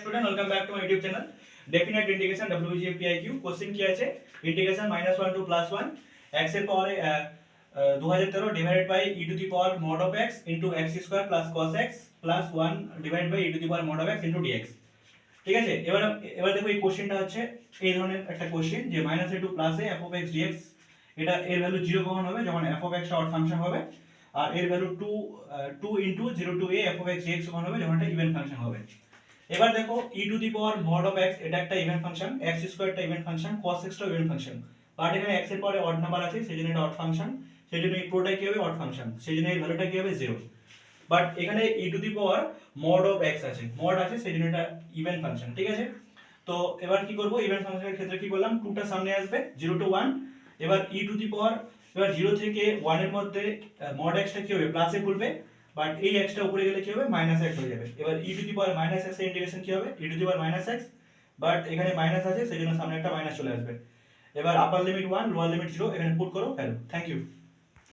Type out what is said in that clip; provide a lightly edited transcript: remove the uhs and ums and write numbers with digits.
Student welcome back to my YouTube channel definite integration WGPIQ question কি আছে integration -1 two +1 x এর পাওয়ারে 2013 divided by e to the power mod of x into x square plus cos x plus 1 divided by e to the power mod of x into dx। ঠিক আছে, এবার দেখো এই কোশ্চেনটা হচ্ছে এই ধরনের একটা কোশ্চেন যে -a to plus a f of x dx, এটা এর ভ্যালু 0 কখন হবে যখন f of x টা অড ফাংশন হবে, আর এর value 2 into 0 to a f of x dx কখন হবে যখন এটা ইভেন ফাংশন হবে। এবার দেখো e to the power mod of x এটা একটা ইভেন ফাংশন, x স্কয়ারটা ইভেন ফাংশন, cos x টা ইভেন ফাংশন, বাট এখানে x এর পরে অড নাম্বার আছে সেজন্য এটা অড ফাংশন, সেজন্য এই পুরোটাই কি হবে অড ফাংশন, সেজন্য এই ভ্যালুটা কি হবে 0। বাট এখানে e to the power mod of x আছে, mod আছে সেজন্য এটা ইভেন ফাংশন। ঠিক আছে, তো এবার কি করব, ইভেন ফাংশনের ক্ষেত্রে কি করলাম 2 টা সামনে আসবে 0 টু 1, এবার e টু দি পাওয়ার এবার 0 থেকে 1 এর মধ্যে mod x টা কি হবে প্লাসে খুলবে, বাট এই x টা উপরে গেলে কি হবে মাইনাস x হয়ে যাবে। এবার e to the power minus x এর ইন্টিগ্রেশন কি হবে e to the power minus x, but এখানে মাইনাস আছে সেজন্য সামনে একটা মাইনাস চলে আসবে। এবার আপার লিমিট 1 লোয়ার লিমিট 0 এখানে পুট করো ভ্যালু। Thank you.